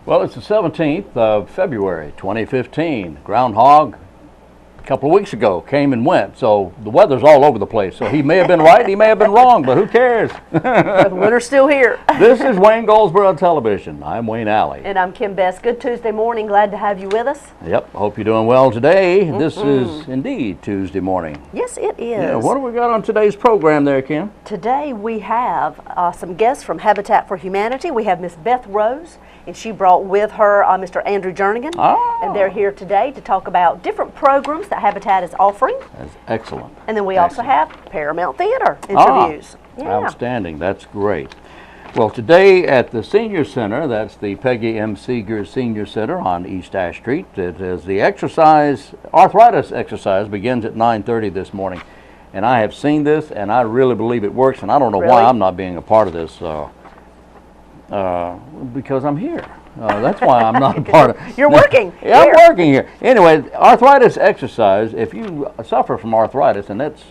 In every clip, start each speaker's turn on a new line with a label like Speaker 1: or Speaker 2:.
Speaker 1: Well, it's the 17th of February, 2015. Groundhog, a couple of weeks ago, came and went, so the weather's all over the place. So he may have been right, he may have been wrong, but who cares?
Speaker 2: The winter's still here.
Speaker 1: This is Wayne Goldsboro Television. I'm Wayne Alley.
Speaker 2: And I'm Kim Beth. Good Tuesday morning. Glad to have you with us.
Speaker 1: Yep, hope you're doing well today. This is indeed Tuesday morning.
Speaker 2: Yes, it is.
Speaker 1: Yeah, what do we got on today's program there, Kim?
Speaker 2: Today we have some guests from Habitat for Humanity. We have Miss Beth Rose, and she brought with her Mr. Andrew Jernigan.
Speaker 1: Oh.
Speaker 2: And they're here today to talk about different programs that Habitat is offering.
Speaker 1: That's excellent.
Speaker 2: And then we also have Paramount Theater interviews.
Speaker 1: Outstanding. That's great. Well, today at the Senior Center, that's the Peggy M. Seeger Senior Center on East Ash Street, it is the arthritis exercise begins at 9:30 this morning. And I have seen this, and I really believe it works, and I don't know why I'm not being a part of this, because I'm here. That's why I'm not a part of it.
Speaker 2: You're working.
Speaker 1: Yeah, I'm working here. Anyway, arthritis exercise, if you suffer from arthritis, and that's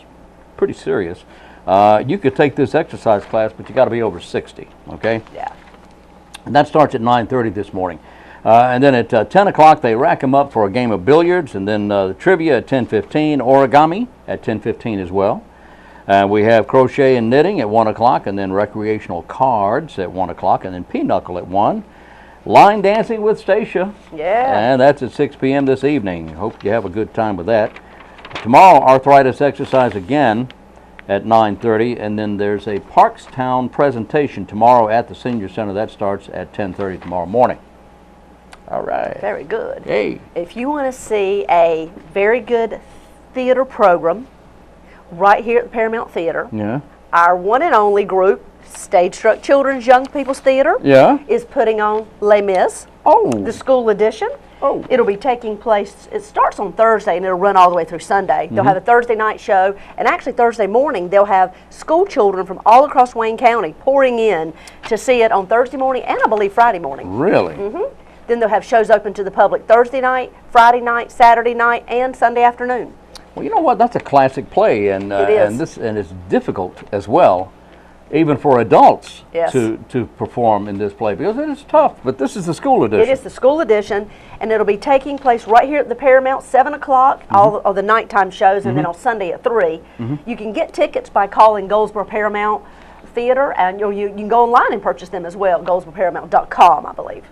Speaker 1: pretty serious, you could take this exercise class, but you got to be over 60, okay?
Speaker 2: Yeah.
Speaker 1: And that starts at 9:30 this morning. And then at 10 o'clock, they rack them up for a game of billiards, and then the trivia at 10:15, origami at 10:15 as well. We have crochet and knitting at 1 o'clock, and then recreational cards at 1 o'clock, and then pinochle at 1. Line dancing with Stacia.
Speaker 2: Yeah.
Speaker 1: And that's at 6 p.m. this evening. Hope you have a good time with that. Tomorrow, arthritis exercise again at 9:30, and then there's a Parkstown presentation tomorrow at the Senior Center. That starts at 10:30 tomorrow morning. All right.
Speaker 2: Very good.
Speaker 1: Hey.
Speaker 2: If you want to see a very good theater program right here at the Paramount Theater, our one and only group, Stage Struck Children's Young People's Theater, is putting on Les Mis, the school edition. It'll be taking place, it starts on Thursday and it'll run all the way through Sunday. They'll have a Thursday night show, and actually Thursday morning they'll have school children from all across Wayne County pouring in to see it on Thursday morning and I believe Friday morning.
Speaker 1: Really?
Speaker 2: Then they'll have shows open to the public Thursday night, Friday night, Saturday night, and Sunday afternoon.
Speaker 1: Well, you know what? That's a classic play, and and it's difficult as well, even for adults to perform in this play, because it is tough. But this is the school edition.
Speaker 2: It is the school edition, and it'll be taking place right here at the Paramount, 7 o'clock, all of the nighttime shows, and then on Sunday at 3. You can get tickets by calling Goldsboro Paramount Theater, and you can go online and purchase them as well, goldsboroparamount.com, I believe.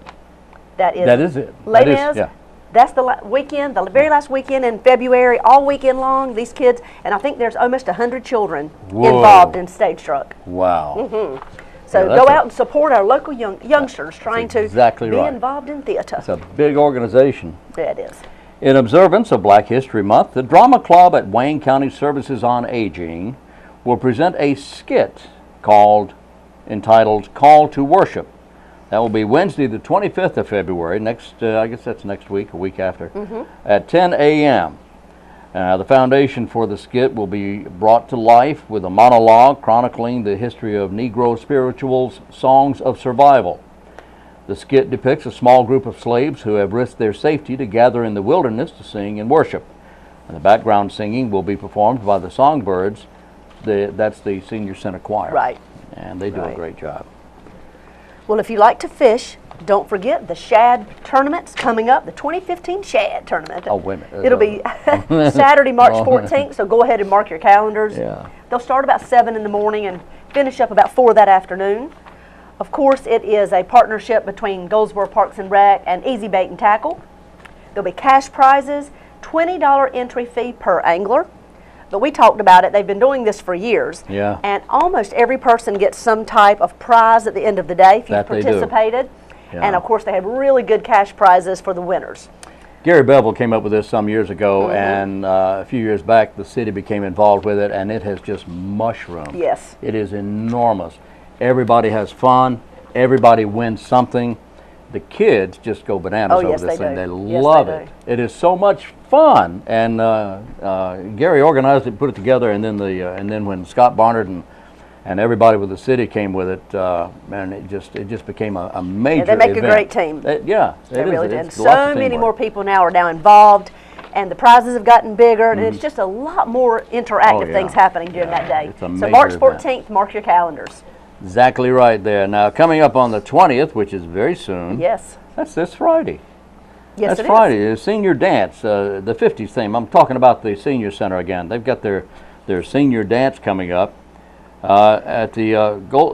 Speaker 2: That is
Speaker 1: it.
Speaker 2: Les Mis. That's the weekend, the very last weekend in February, all weekend long, these kids, and I think there's almost 100 children involved in Stage Struck.
Speaker 1: Wow.
Speaker 2: So go out and support our local youngsters trying to be involved in theater.
Speaker 1: It's a big organization.
Speaker 2: Yeah, it is.
Speaker 1: In observance of Black History Month, the Drama Club at Wayne County Services on Aging will present a skit entitled Call to Worship. That will be Wednesday, the 25th of February, I guess that's next week, a week after, at 10 a.m. The foundation for the skit will be brought to life with a monologue chronicling the history of Negro spirituals, Songs of Survival. The skit depicts a small group of slaves who have risked their safety to gather in the wilderness to sing and worship. And the background singing will be performed by the Songbirds. That's the Senior Center Choir.
Speaker 2: Right.
Speaker 1: And they do a great job.
Speaker 2: Well, if you like to fish, don't forget the Shad Tournament's coming up, the 2015 Shad Tournament.
Speaker 1: Oh, wait a minute.
Speaker 2: It'll be Saturday, March 14th, so go ahead and mark your calendars.
Speaker 1: Yeah.
Speaker 2: They'll start about 7 in the morning and finish up about 4 that afternoon. Of course, it is a partnership between Goldsboro Parks and Rec and Easy Bait and Tackle. There'll be cash prizes, $20 entry fee per angler. But we talked about it. They've been doing this for years.
Speaker 1: Yeah.
Speaker 2: And almost every person gets some type of prize at the end of the day if you've participated. And of course, they have really good cash prizes for the winners.
Speaker 1: Gary Bevel came up with this some years ago, and a few years back, the city became involved with it, and it has just mushroomed.
Speaker 2: Yes.
Speaker 1: It is enormous. Everybody has fun. Everybody wins something. The kids just go bananas over this thing. They love it. It is so much fun. And Gary organized it, put it together, and then when Scott Barnard and everybody with the city came with it, man, it just became a major event.
Speaker 2: They make a great team.
Speaker 1: They
Speaker 2: really do. So many more people now are involved, and the prizes have gotten bigger, and it's just a lot more interactive things happening during that day. So March 14th, mark your calendars.
Speaker 1: Exactly right there. Now, coming up on the 20th, which is very soon.
Speaker 2: Yes.
Speaker 1: That's this Friday.
Speaker 2: Yes,
Speaker 1: That's Friday. The senior dance, the 50s theme. I'm talking about the senior center again. They've got their senior dance coming up. At the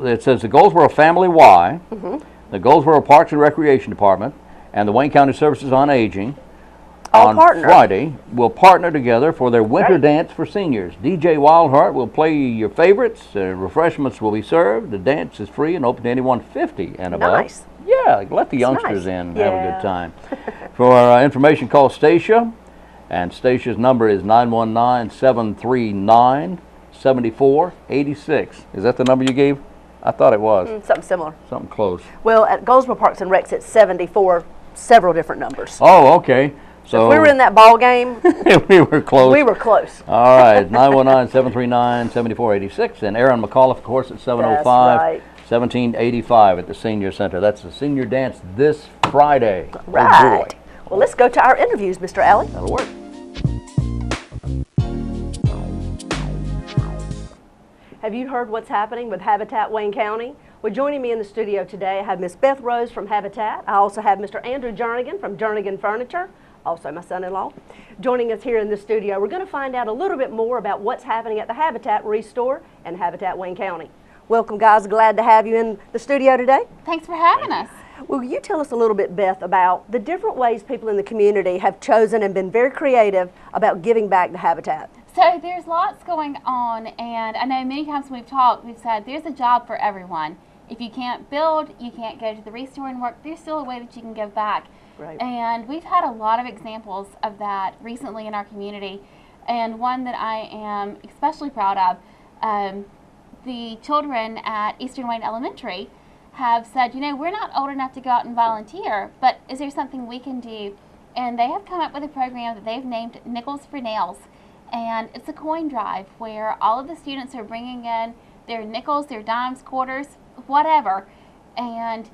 Speaker 1: it says the Goldsboro Family Y, the Goldsboro Parks and Recreation Department, and the Wayne County Services on Aging on Friday will partner together for their winter dance for seniors. DJ Wildheart will play your favorites. Refreshments will be served. The dance is free and open to anyone 50 and above.
Speaker 2: Nice.
Speaker 1: Yeah, let the youngsters in and have a good time. For information, call Stacia, and Stacia's number is 919-739-7486. Is that the number you gave? I thought it was.
Speaker 2: Something similar.
Speaker 1: Something close.
Speaker 2: Well, at Goldsboro Parks and Recs, it's 74, several different numbers.
Speaker 1: Oh, okay.
Speaker 2: So if we were in that ball game,
Speaker 1: we were close.
Speaker 2: We were close.
Speaker 1: All right, 919-739-7486, and Aaron McAuliffe, of course, at 705-1785 at the Senior Center. That's the senior dance this Friday.
Speaker 2: Right. Oh, boy. Well, let's go to our interviews, Mr. Alley.
Speaker 1: That'll work.
Speaker 2: Have you heard what's happening with Habitat Wayne County? Well, joining me in the studio today, I have Miss Beth Rose from Habitat. I also have Mr. Andrew Jernigan from Jernigan Furniture, also my son-in-law, joining us here in the studio. We're going to find out a little bit more about what's happening at the Habitat Restore and Habitat Wayne County. Welcome, guys. Glad to have you in the studio today.
Speaker 3: Thanks for having us.
Speaker 2: Will you tell us a little bit, Beth, about the different ways people in the community have chosen and been very creative about giving back to Habitat?
Speaker 3: So there's lots going on, and I know many times we've talked, we've said there's a job for everyone. If you can't build, you can't go to the Restore and work, there's still a way that you can give back.
Speaker 2: Right.
Speaker 3: And we've had a lot of examples of that recently in our community, and one that I am especially proud of, the children at Eastern Wayne Elementary have said, you know, we're not old enough to go out and volunteer, but is there something we can do? And they have come up with a program that they've named Nickels for Nails, and it's a coin drive where all of the students are bringing in their nickels, their dimes, quarters, whatever, and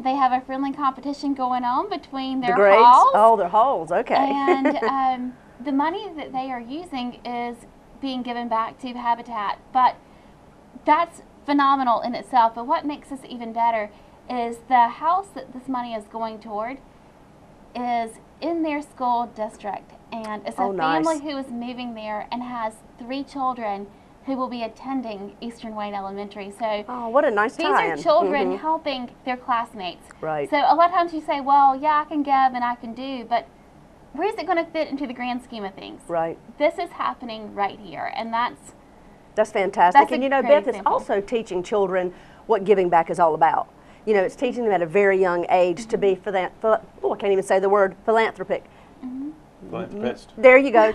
Speaker 3: they have a friendly competition going on between their halls.
Speaker 2: Oh, their halls, okay.
Speaker 3: And the money that they are using is being given back to Habitat, but that's phenomenal in itself. But what makes this even better is the house that this money is going toward is in their school district, and it's a family who is moving there and has 3 children who will be attending Eastern Wayne Elementary. So
Speaker 2: what a nice
Speaker 3: tie-in. These are children helping their classmates.
Speaker 2: Right.
Speaker 3: So a lot of times you say, well, yeah, I can give and I can do, but where is it going to fit into the grand scheme of things?
Speaker 2: Right.
Speaker 3: This is happening right here, and that's
Speaker 2: fantastic. And you know, Beth, it's also teaching children what giving back is all about. You know, it's teaching them at a very young age to be I can't even say the word philanthropic.
Speaker 4: Philanthropist.
Speaker 2: There you go.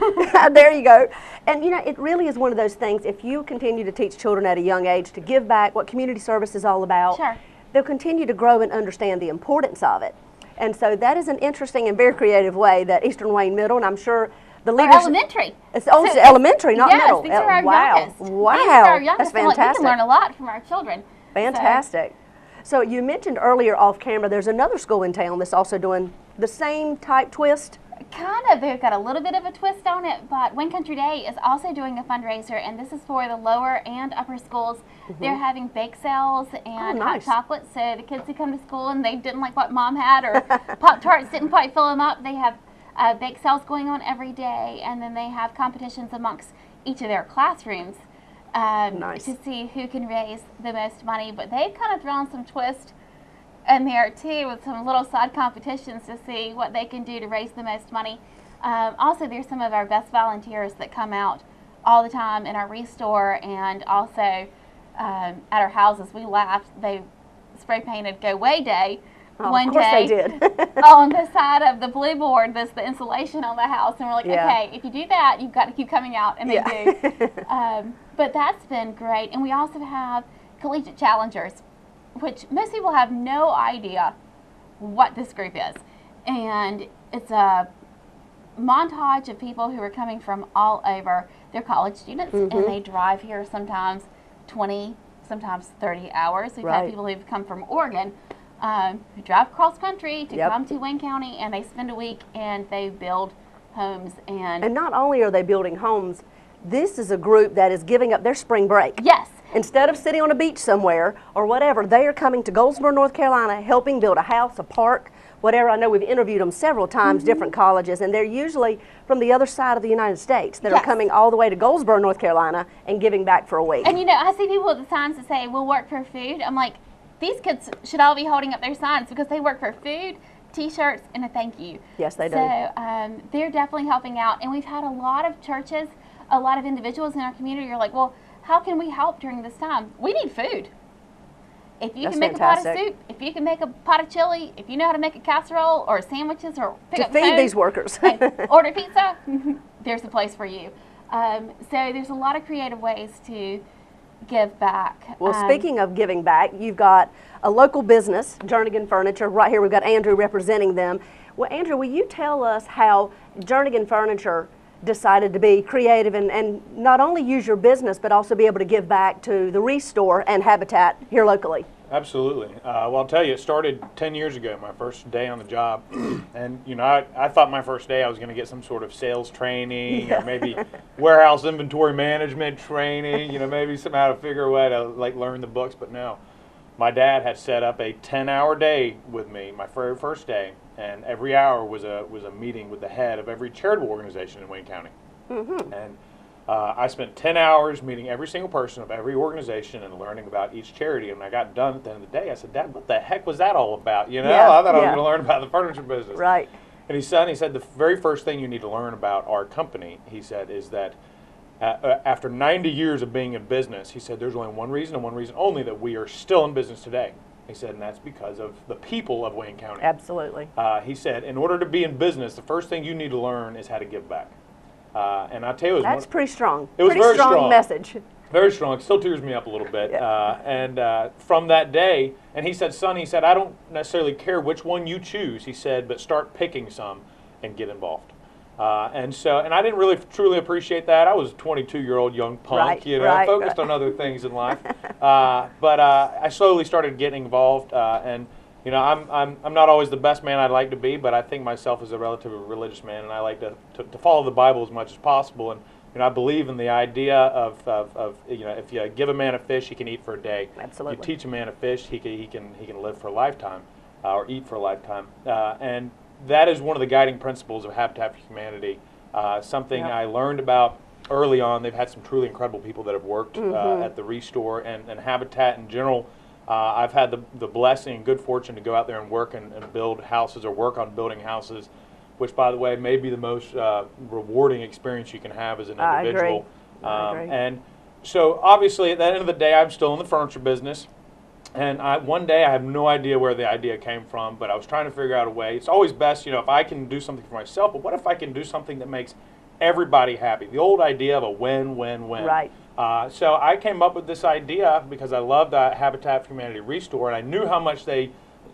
Speaker 2: There you go. And you know, it really is one of those things, if you continue to teach children at a young age to give back, what community service is all about, they'll continue to grow and understand the importance of it. And so that is an interesting and very creative way that Eastern Wayne Middle, and I'm sure the leaders...
Speaker 3: elementary.
Speaker 2: It's elementary, not middle.
Speaker 3: Yes, these are our youngest.
Speaker 2: Wow.
Speaker 3: These are our youngest.
Speaker 2: That's fantastic.
Speaker 3: We can learn a lot from our children.
Speaker 2: Fantastic. So you mentioned earlier off camera, there's another school in town that's also doing the same type twist.
Speaker 3: Kind of. They've got a little bit of a twist on it, but Wayne Country Day is also doing a fundraiser, and this is for the lower and upper schools. They're having bake sales and hot chocolate, so the kids who come to school and they didn't like what mom had, or Pop-Tarts didn't quite fill them up, they have bake sales going on every day, and then they have competitions amongst each of their classrooms to see who can raise the most money. But they've kind of thrown some twist in there too, with some little side competitions to see what they can do to raise the most money. Also, there's some of our best volunteers that come out all the time in our Restore, and also at our houses. We laughed. They spray painted Go Way Day one day.
Speaker 2: Of course they did.
Speaker 3: On the side of the blue board, that's the insulation on the house, and we're like, okay, if you do that, you've got to keep coming out, and they do. But that's been great. And we also have collegiate challengers, which most people have no idea what this group is. And it's a montage of people who are coming from all over. They're college students, and they drive here sometimes 20, sometimes 30 hours. We've had people who've come from Oregon who drive cross country to come to Wayne County, and they spend a week and they build homes. And
Speaker 2: not only are they building homes, this is a group that is giving up their spring break.
Speaker 3: Yes.
Speaker 2: Instead of sitting on a beach somewhere or whatever, they are coming to Goldsboro, North Carolina, helping build a house, a park, whatever. I know we've interviewed them several times, different colleges, and they're usually from the other side of the United States that are coming all the way to Goldsboro, North Carolina, and giving back for a week.
Speaker 3: And you know, I see people with the signs that say, we'll work for food. I'm like, these kids should all be holding up their signs because they work for food, T-shirts, and a thank you.
Speaker 2: Yes, they do.
Speaker 3: So they're definitely helping out. And we've had a lot of churches, a lot of individuals in our community are like, well, how can we help during this time? We need food. If you can make a pot of soup, if you can make a pot of chili, if you know how to make a casserole or sandwiches or pick up the phone,
Speaker 2: feed these workers,
Speaker 3: order pizza, there's a place for you. So there's a lot of creative ways to give back.
Speaker 2: Well, speaking of giving back, you've got a local business, Jernigan Furniture. Right here we've got Andrew representing them. Well, Andrew, will you tell us how Jernigan Furniture decided to be creative and not only use your business, but also be able to give back to the Restore and Habitat here locally?
Speaker 4: Absolutely. Well, I'll tell you, it started 10 years ago, my first day on the job. And, you know, I thought my first day I was going to get some sort of sales training or maybe warehouse inventory management training, you know, maybe somehow to figure a way to, like, learn the books. But no, my dad had set up a 10-hour day with me, my very first day. And every hour was a meeting with the head of every charitable organization in Wayne County. And I spent 10 hours meeting every single person of every organization and learning about each charity. And when I got done at the end of the day, I said, Dad, what the heck was that all about? You know, I thought I was going to learn about the furniture business.
Speaker 2: Right.
Speaker 4: And he said, the very first thing you need to learn about our company, he said, is that after 90 years of being in business, he said, there's only one reason and one reason only that we are still in business today. He said, and that's because of the people of Wayne County.
Speaker 2: Absolutely.
Speaker 4: He said, in order to be in business, the first thing you need to learn is how to give back. And I tell you,
Speaker 2: that's pretty strong.
Speaker 4: It was very
Speaker 2: strong message.
Speaker 4: Very strong. It still tears me up a little bit. And from that day, and he said, son, he said, I don't necessarily care which one you choose. He said, but start picking some and get involved. And I didn't really truly appreciate that. I was a 22-year-old young punk, focused on other things in life. But I slowly started getting involved, and you know, I'm not always the best man I'd like to be, but I think myself as a relatively religious man, and I like to follow the Bible as much as possible. And you know, I believe in the idea of you know, if you give a man a fish, he can eat for a day.
Speaker 2: Absolutely.
Speaker 4: You teach a man a fish, he can live for a lifetime, or eat for a lifetime, and that is one of the guiding principles of Habitat for Humanity. Something I learned about early on. They've had some truly incredible people that have worked at the Restore and Habitat in general. I've had the blessing and good fortune to go out there and work and build houses or work on building houses, which, by the way, may be the most rewarding experience you can have as an individual.
Speaker 2: I agree.
Speaker 4: And so, obviously, at the end of the day, I'm still in the furniture business. And one day, I have no idea where the idea came from, but I was trying to figure out a way. It's always best, you know, if I can do something for myself, but what if I can do something that makes everybody happy? The old idea of a win-win-win.
Speaker 2: Right.
Speaker 4: So I came up with this idea because I love the Habitat for Humanity Restore, and I knew how much they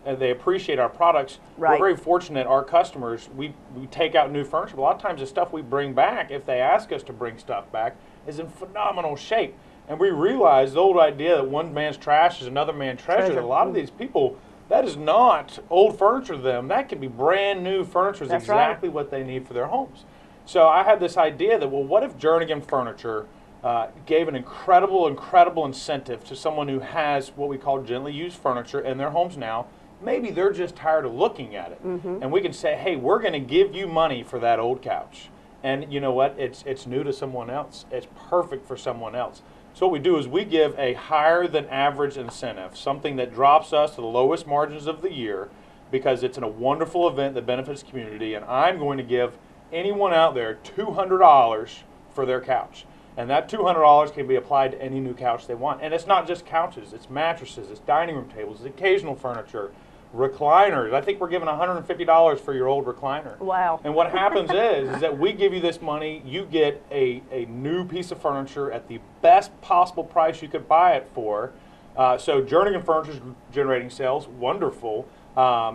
Speaker 4: appreciate our products.
Speaker 2: Right.
Speaker 4: We're very fortunate. Our customers, we take out new furniture. A lot of times the stuff we bring back, if they ask us to bring stuff back, is in phenomenal shape. And we realize the old idea that one man's trash is another man's treasure. A lot of these people, that is not old furniture to them. That can be brand new furniture. Is exactly what they need for their homes. So I had this idea that, well, what if Jernigan Furniture gave an incredible incentive to someone who has what we call gently used furniture in their homes now. Maybe they're just tired of looking at it. And we can say, hey, we're going to give you money for that old couch. And you know what? It's new to someone else. It's perfect for someone else. So what we do is we give a higher than average incentive, something that drops us to the lowest margins of the year because it's in a wonderful event that benefits the community, and I'm going to give anyone out there $200 for their couch. And that $200 can be applied to any new couch they want. And it's not just couches, it's mattresses, it's dining room tables, it's occasional furniture, recliners. I think we're giving $150 for your old recliner.
Speaker 2: Wow.
Speaker 4: And what happens is that we give you this money, you get a new piece of furniture at the best possible price you could buy it for. So Jernigan Furniture is generating sales, wonderful.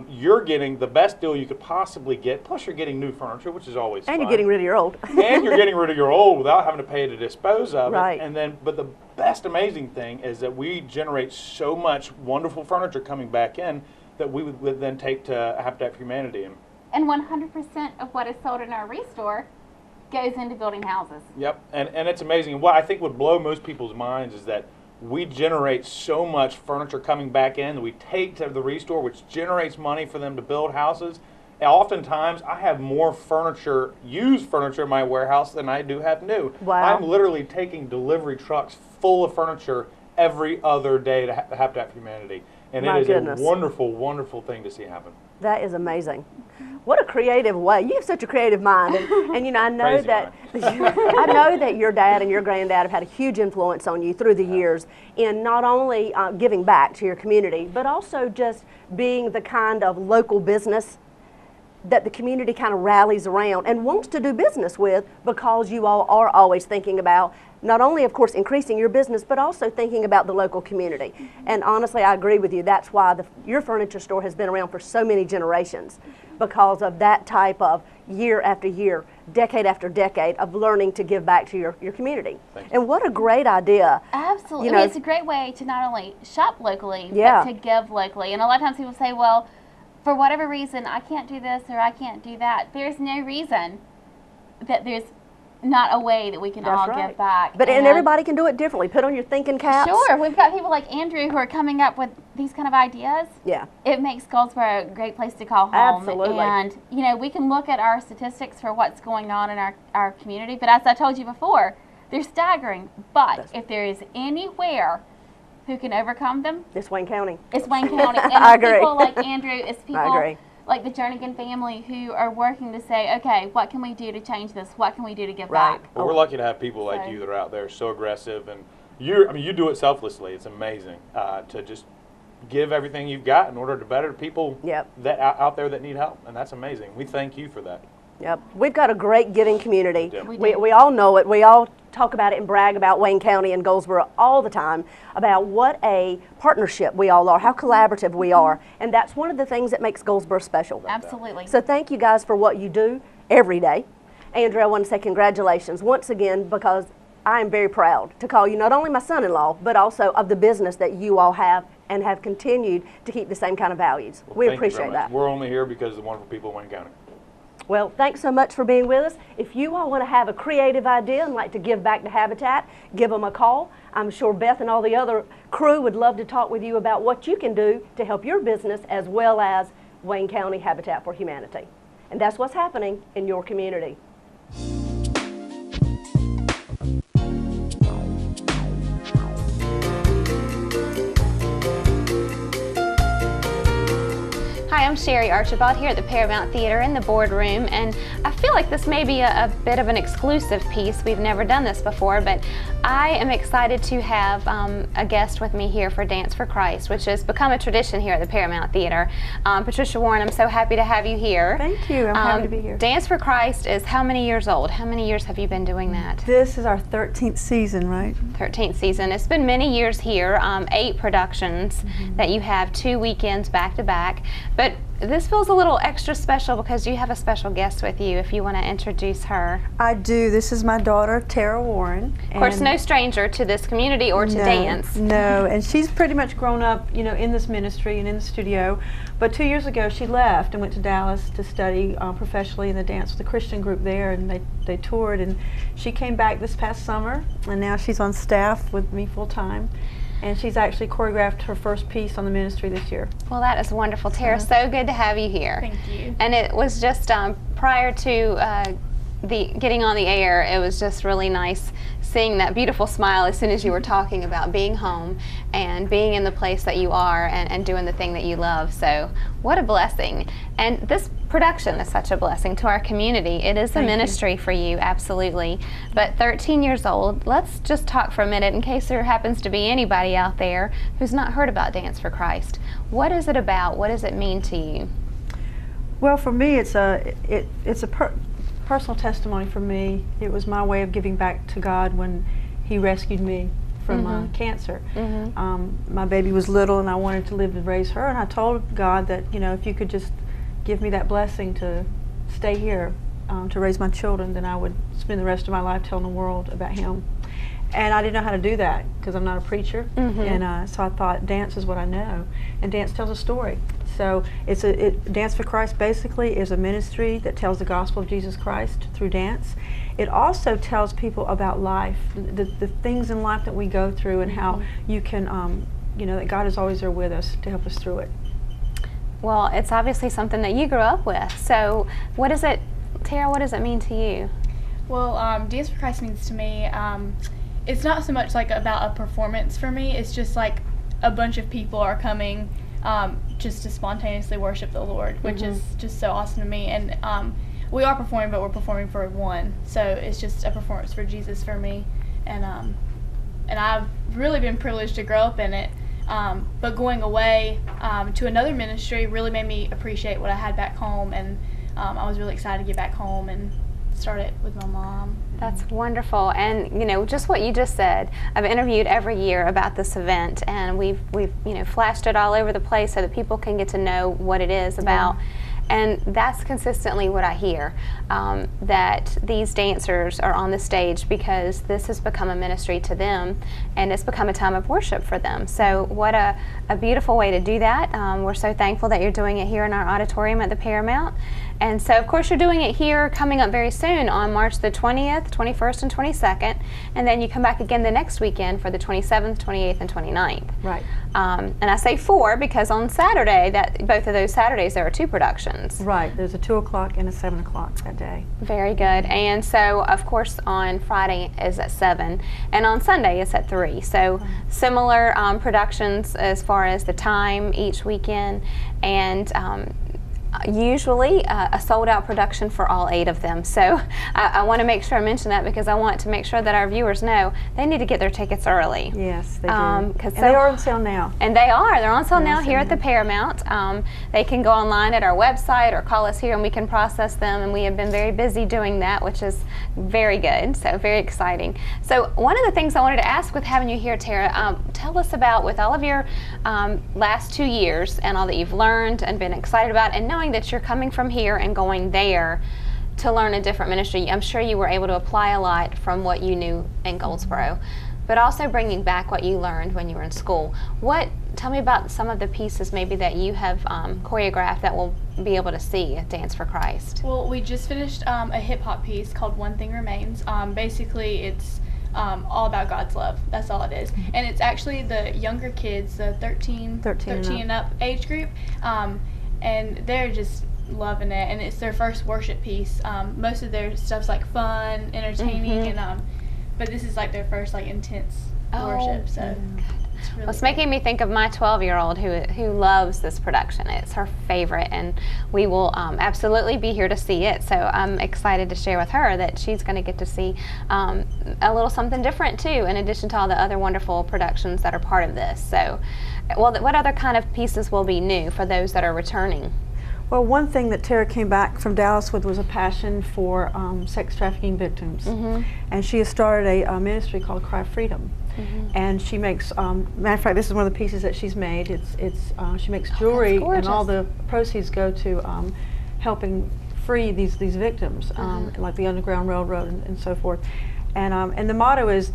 Speaker 4: You're getting the best deal you could possibly get, plus you're getting new furniture, which is always fun.
Speaker 2: And you're getting rid of your old.
Speaker 4: And you're getting rid of your old without having to pay to dispose of
Speaker 2: right.
Speaker 4: it. And then, but the best amazing thing is that we generate so much wonderful furniture coming back in that we would then take to Habitat for Humanity.
Speaker 3: And 100% of what is sold in our Restore goes into building houses.
Speaker 4: Yep, and it's amazing. What I think would blow most people's minds is that we generate so much furniture coming back in that we take to the restore, which generates money for them to build houses. And oftentimes, I have more furniture, used furniture in my warehouse than I do have new.
Speaker 2: Wow.
Speaker 4: I'm literally taking delivery trucks full of furniture every other day to Habitat for Humanity. And
Speaker 2: My
Speaker 4: it is
Speaker 2: goodness.
Speaker 4: a wonderful, wonderful thing to see happen.
Speaker 2: That is amazing. What a creative way. You have such a creative mind. And you know, I know
Speaker 4: Crazy
Speaker 2: that I know that your dad and your granddad have had a huge influence on you through the years in not only giving back to your community, but also just being the kind of local business that the community kind of rallies around and wants to do business with, because you all are always thinking about not only, of course, increasing your business, but also thinking about the local community. And honestly, I agree with you. That's why your furniture store has been around for so many generations, because of that type of year after year, decade after decade of learning to give back to your community. And what a great idea.
Speaker 3: Absolutely.
Speaker 2: You
Speaker 3: I mean,
Speaker 2: know,
Speaker 3: it's a great way to not only shop locally,
Speaker 2: Yeah.
Speaker 3: but to give locally. And a lot of times people say, well, for whatever reason, I can't do this or I can't do that. There's no reason that there's not a way that we can
Speaker 2: That's
Speaker 3: all
Speaker 2: right.
Speaker 3: give back.
Speaker 2: But and everybody can do it differently. Put on your thinking caps.
Speaker 3: Sure. We've got people like Andrew who are coming up with these kind of ideas.
Speaker 2: Yeah.
Speaker 3: It makes Goldsboro a great place to call home.
Speaker 2: Absolutely.
Speaker 3: And, you know, we can look at our statistics for what's going on in our community. But as I told you before, they're staggering. But if there is anywhere who can overcome them,
Speaker 2: It's Wayne County.
Speaker 3: it's Wayne County. And
Speaker 2: I
Speaker 3: it's
Speaker 2: agree.
Speaker 3: people like Andrew, it's
Speaker 2: I
Speaker 3: people
Speaker 2: agree.
Speaker 3: like the Jernigan family who are working to say, okay, what can we do to change this? What can we do to give
Speaker 2: Right.
Speaker 3: back?
Speaker 4: Well, we're lucky to have people like
Speaker 3: So-
Speaker 4: you that are out there so aggressive, and you do it selflessly. It's amazing to just give everything you've got in order to better people
Speaker 2: Yep.
Speaker 4: that out there that need help, and that's amazing. We thank you for that.
Speaker 2: Yep. We've got a great giving community.
Speaker 4: Yeah.
Speaker 3: We
Speaker 2: We
Speaker 3: do.
Speaker 2: all know it. We all talk about it and brag about Wayne County and Goldsboro all the time, about what a partnership we all are, how collaborative we are. And that's one of the things that makes Goldsboro special.
Speaker 3: Absolutely.
Speaker 2: So thank you guys for what you do every day. Andrew, I want to say congratulations once again, because I am very proud to call you not only my son-in-law, but also of the business that you all have and have continued to keep the same kind of values.
Speaker 4: Well,
Speaker 2: We
Speaker 4: thank you very
Speaker 2: appreciate
Speaker 4: much.
Speaker 2: that.
Speaker 4: We're only here because of the wonderful people in Wayne County.
Speaker 2: Well, thanks so much for being with us. If you all want to have a creative idea and like to give back to Habitat, give them a call. I'm sure Beth and all the other crew would love to talk with you about what you can do to help your business, as well as Wayne County Habitat for Humanity. And that's what's happening in your community.
Speaker 5: Hi, I'm Sherry Archibald here at the Paramount Theater in the boardroom, and I feel like this may be a bit of an exclusive piece. We've never done this before, but I am excited to have a guest with me here for Dance for Christ, which has become a tradition here at the Paramount Theater. Patricia Warren, I'm so happy to have you here.
Speaker 6: Thank you. I'm happy to be here.
Speaker 5: Dance for Christ is how many years old? How many years have you been doing that?
Speaker 6: This is our 13th season, right?
Speaker 5: 13th season. It's been many years here, 8 productions that you have, 2 weekends back to back. But this feels a little extra special because you have a special guest with you, if you want to introduce her.
Speaker 6: I do. This is my daughter, Tara Warren.
Speaker 5: Of course, no stranger to this community or to dance.
Speaker 6: No, and she's pretty much grown up, you know, in this ministry and in the studio. But 2 years ago, she left and went to Dallas to study professionally in the dance with a Christian group there, and they toured. And she came back this past summer, and now she's on staff with me full time. And she's actually choreographed her first piece on the ministry this year.
Speaker 5: Well, that is wonderful, Tara. So good to have you here.
Speaker 3: Thank you.
Speaker 5: And it was just prior to getting on the air, it was just really nice seeing that beautiful smile as soon as you were talking about being home and being in the place that you are and doing the thing that you love. So what a blessing. And this production is such a blessing to our community. It is a ministry for you, absolutely. But 13 years old, let's just talk for a minute in case there happens to be anybody out there who's not heard about Dance for Christ. What is it about? What does it mean to you?
Speaker 6: Well, for me, it's a personal testimony for me. It was my way of giving back to God when He rescued me from cancer. My baby was little, and I wanted to live and raise her, and I told God that, you know, if you could just give me that blessing to stay here to raise my children, then I would spend the rest of my life telling the world about Him. And I didn't know how to do that because I'm not a preacher, and so I thought dance is what I know, and dance tells a story. So Dance for Christ basically is a ministry that tells the gospel of Jesus Christ through dance. It also tells people about life, the things in life that we go through, and how you can, that God is always there with us to help us through it.
Speaker 5: Well, it's obviously something that you grew up with. So Tara, what does it mean to you?
Speaker 7: Well, Dance for Christ means to me, it's not so much like about a performance for me. It's just like a bunch of people are coming just to spontaneously worship the Lord, which is just so awesome to me. And we are performing, but we're performing for one. So it's just a performance for Jesus for me. And I've really been privileged to grow up in it. But going away to another ministry really made me appreciate what I had back home. And I was really excited to get back home and start it with my mom.
Speaker 5: That's wonderful. And just what you just said, I've interviewed every year about this event, and we've flashed it all over the place so that people can get to know what it is about. And that's consistently what I hear, that these dancers are on the stage because this has become a ministry to them, and it's become a time of worship for them. So what a beautiful way to do that. We're so thankful that you're doing it here in our auditorium at the Paramount. And so, of course, you're doing it here coming up very soon on March the 20th, 21st, and 22nd. And then you come back again the next weekend for the 27th, 28th, and 29th.
Speaker 6: Right.
Speaker 5: And I say 4 because on Saturday, both of those Saturdays, there are 2 productions.
Speaker 6: Right. There's a 2 o'clock and a 7 o'clock that day.
Speaker 5: Very good. And so, of course, on Friday is at 7, and on Sunday it's at 3. So similar productions as far as the time each weekend, and usually a sold-out production for all 8 of them. So I want to make sure I mention that because I want to make sure that our viewers know they need to get their tickets early.
Speaker 6: Yes, they do. And they are on sale now.
Speaker 5: And they're on sale now here at the Paramount. They can go online at our website or call us here and we can process them, and we have been very busy doing that, which is very good, so very exciting. So one of the things I wanted to ask with having you here, Tara, tell us about, with all of your last 2 years and all that you've learned and been excited about, and knowing that you're coming from here and going there to learn a different ministry. I'm sure you were able to apply a lot from what you knew in Goldsboro, but also bringing back what you learned when you were in school. Tell me about some of the pieces maybe that you have choreographed that we'll be able to see at Dance for Christ.
Speaker 7: Well, we just finished a hip-hop piece called One Thing Remains. Basically, it's all about God's love. That's all it is. And it's actually the younger kids, the 13 and up age group, and they're just loving it. And it's their first worship piece. Most of their stuff's like fun, entertaining, and but this is like their first like intense worship. So it's really
Speaker 5: it's making me think of my 12-year-old who loves this production. It's her favorite, and we will absolutely be here to see it. So I'm excited to share with her that she's going to get to see a little something different too, in addition to all the other wonderful productions that are part of this. So, what other kind of pieces will be new for those that are returning?
Speaker 6: Well, one thing that Tara came back from Dallas with was a passion for sex trafficking victims. And she has started a ministry called Cry Freedom. And she makes, matter of fact, this is one of the pieces that she's made. She makes jewelry, and all the proceeds go to helping free these victims, like the Underground Railroad and so forth. And the motto is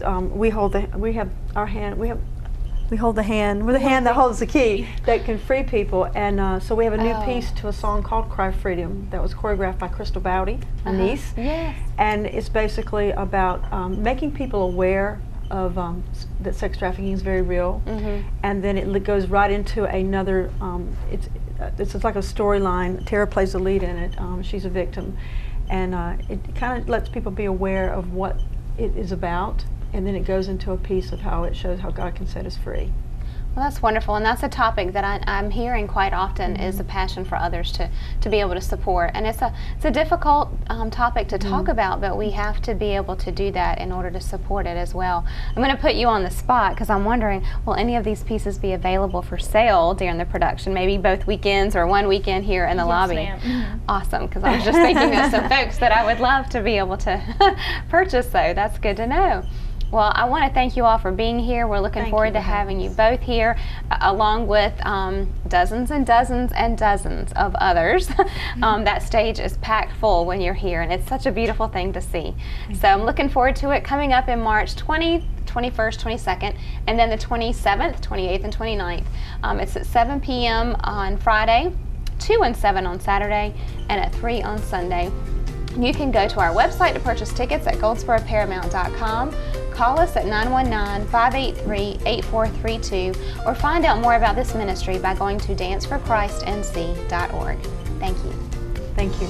Speaker 6: we're the hand that holds the key that can free people. And so we have a new piece to a song called Cry Freedom that was choreographed by Crystal Bowdy, my niece. Yes. And it's basically about making people aware of that sex trafficking is very real. And then it goes right into another, it's like a storyline. Tara plays the lead in it. She's a victim. And it kind of lets people be aware of what it is about. And then it goes into a piece of how it shows how God can set us free.
Speaker 5: Well, that's wonderful, and that's a topic that I'm hearing quite often is a passion for others to be able to support. And it's a difficult topic to talk about, but we have to be able to do that in order to support it as well. I'm going to put you on the spot because I'm wondering, will any of these pieces be available for sale during the production? Maybe both weekends or one weekend here in the lobby?
Speaker 7: Ma'am.
Speaker 5: Awesome, because I was just thinking of some folks that I would love to be able to purchase, so that's good to know. Well, I want to thank you all for being here. We're looking forward to having you both here, along with dozens and dozens and dozens of others. That stage is packed full when you're here, and it's such a beautiful thing to see. So I'm looking forward to it coming up in March 20th, 21st, 22nd, and then the 27th, 28th, and 29th. It's at 7 p.m. on Friday, 2 and 7 on Saturday, and at 3 on Sunday. You can go to our website to purchase tickets at goldsboroparamount.com. Call us at 919-583-8432 or find out more about this ministry by going to danceforchristnc.org. Thank you.
Speaker 6: Thank you.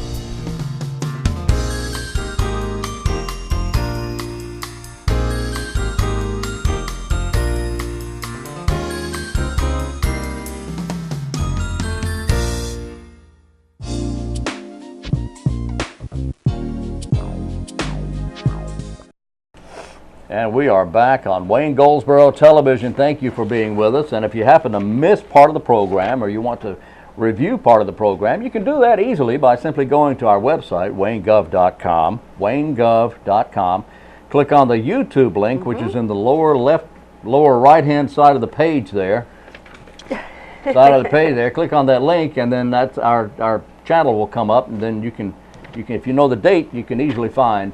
Speaker 1: And we are back on Wayne Goldsboro Television. Thank you for being with us. And if you happen to miss part of the program or you want to review part of the program, you can do that easily by simply going to our website, waynegov.com, waynegov.com. Click on the YouTube link, which is in the lower right-hand side of the page there. Click on that link, and then that's our channel will come up, and then you can, if you know the date, you can easily find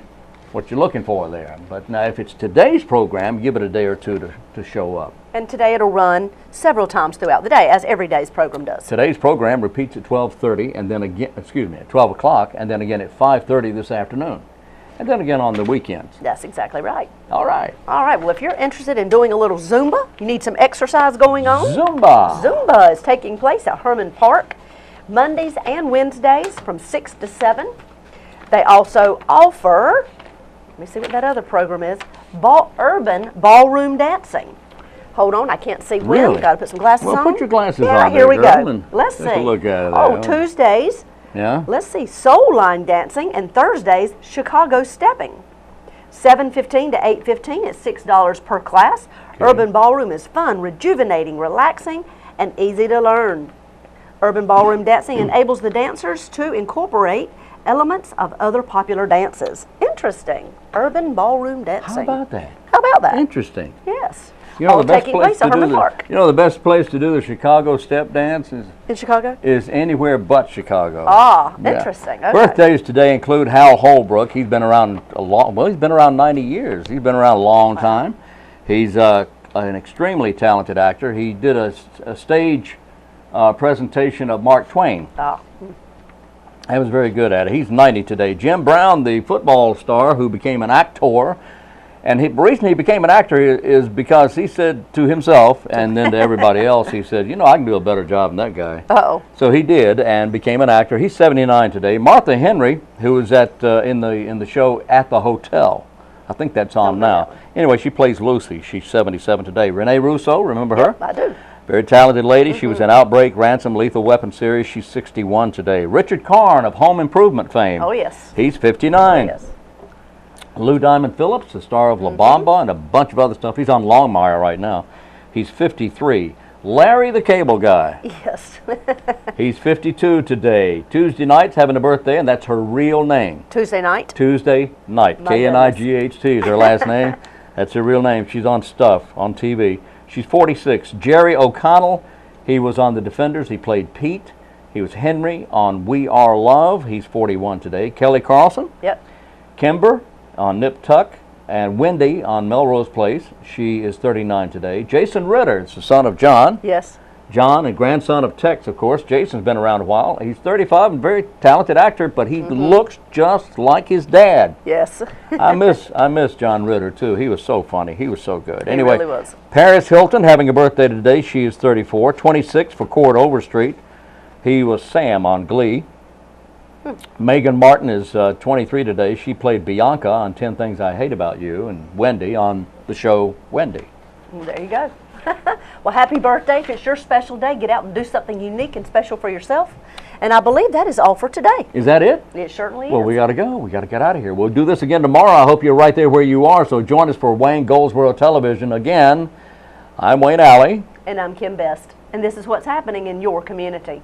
Speaker 1: what you're looking for there. But now if it's today's program, give it a day or two to show up.
Speaker 2: And today it'll run several times throughout the day, as every day's program does.
Speaker 1: Today's program repeats at 12:30, and then again, at 12 o'clock, and then again at 5:30 this afternoon. And then again on the weekends.
Speaker 2: That's exactly right.
Speaker 1: All right.
Speaker 2: All right, well, if you're interested in doing a little Zumba, you need some exercise going on.
Speaker 1: Zumba!
Speaker 2: Zumba is taking place at Herman Park Mondays and Wednesdays from 6 to 7. They also offer, let me see what that other program is, urban ballroom dancing. Hold on, I can't see when.
Speaker 1: Really?
Speaker 2: Got to put some glasses on.
Speaker 1: Well, put your glasses on.
Speaker 2: Yeah, here we go. Let's
Speaker 1: take
Speaker 2: see.
Speaker 1: a look at it.
Speaker 2: Oh, Tuesdays.
Speaker 1: Yeah.
Speaker 2: Let's see, soul line dancing, and Thursdays, Chicago stepping. 7:15 to 8:15 is $6 per class. Okay. Urban ballroom is fun, rejuvenating, relaxing, and easy to learn. Urban ballroom dancing enables the dancers to incorporate elements of other popular dances. Interesting. Urban ballroom dancing.
Speaker 1: How about that?
Speaker 2: How about that?
Speaker 1: Interesting.
Speaker 2: Yes.
Speaker 1: You know,
Speaker 2: all taking place at Herman Park.
Speaker 1: You know, the best place to do the Chicago step dance is
Speaker 2: in Chicago?
Speaker 1: Is anywhere but Chicago.
Speaker 2: Ah, yeah. Interesting. Okay.
Speaker 1: Birthdays today include Hal Holbrook. He's been around he's been around 90 years. He's been around a long time. He's an extremely talented actor. He did a stage presentation of Mark Twain.
Speaker 2: Ah.
Speaker 1: He was very good at it. He's 90 today. Jim Brown, the football star who became an actor. And the reason he became an actor is because he said to himself and then to everybody else, he said, you know, I can do a better job than that guy.
Speaker 2: Uh-oh.
Speaker 1: So he did and became an actor. He's 79 today. Martha Henry, who was in the show At the Hotel. I think that's on now. Anyway, she plays Lucy. She's 77 today. Renee Russo, remember her?
Speaker 2: Yep, I do.
Speaker 1: Very talented lady. She was in Outbreak, Ransom, Lethal Weapon series. She's 61 today. Richard Karn of Home Improvement fame.
Speaker 2: Oh, yes.
Speaker 1: He's 59.
Speaker 2: Oh, yes.
Speaker 1: Lou Diamond Phillips, the star of La Bamba and a bunch of other stuff. He's on Longmire right now. He's 53. Larry the Cable Guy.
Speaker 2: Yes.
Speaker 1: He's 52 today. Tuesday night's having a birthday, and that's her real name.
Speaker 2: Tuesday night?
Speaker 1: Tuesday night. K-N-I-G-H-T is her last name. That's her real name. She's on Stuff on TV. She's 46. Jerry O'Connell, he was on The Defenders. He played Pete. He was Henry on We Are Love. He's 41 today. Kelly Carlson.
Speaker 2: Yep.
Speaker 1: Kimber on Nip Tuck, and Wendy on Melrose Place. She is 39 today. Jason Ritter is the son of John.
Speaker 2: Yes.
Speaker 1: John and grandson of Tex, of course. Jason's been around a while. He's 35 and very talented actor, but he looks just like his dad.
Speaker 2: Yes.
Speaker 1: I miss John Ritter too. He was so funny. He was so good.
Speaker 2: He
Speaker 1: anyway,
Speaker 2: really was.
Speaker 1: Paris Hilton having a birthday today. She is 34. 26 for Cord Overstreet. He was Sam on Glee. Megan Martin is 23 today. She played Bianca on 10 Things I Hate About You, and Wendy on the show Wendy.
Speaker 2: There you go. Well, happy birthday. If it's your special day, get out and do something unique and special for yourself. And I believe that is all for today.
Speaker 1: Is that it?
Speaker 2: It certainly is.
Speaker 1: Well, we got to go. We got to get out of here. We'll do this again tomorrow. I hope you're right there where you are. So join us for Wayne Goldsboro Television. Again, I'm Wayne Alley.
Speaker 2: And I'm Kim Best. And this is what's happening in your community.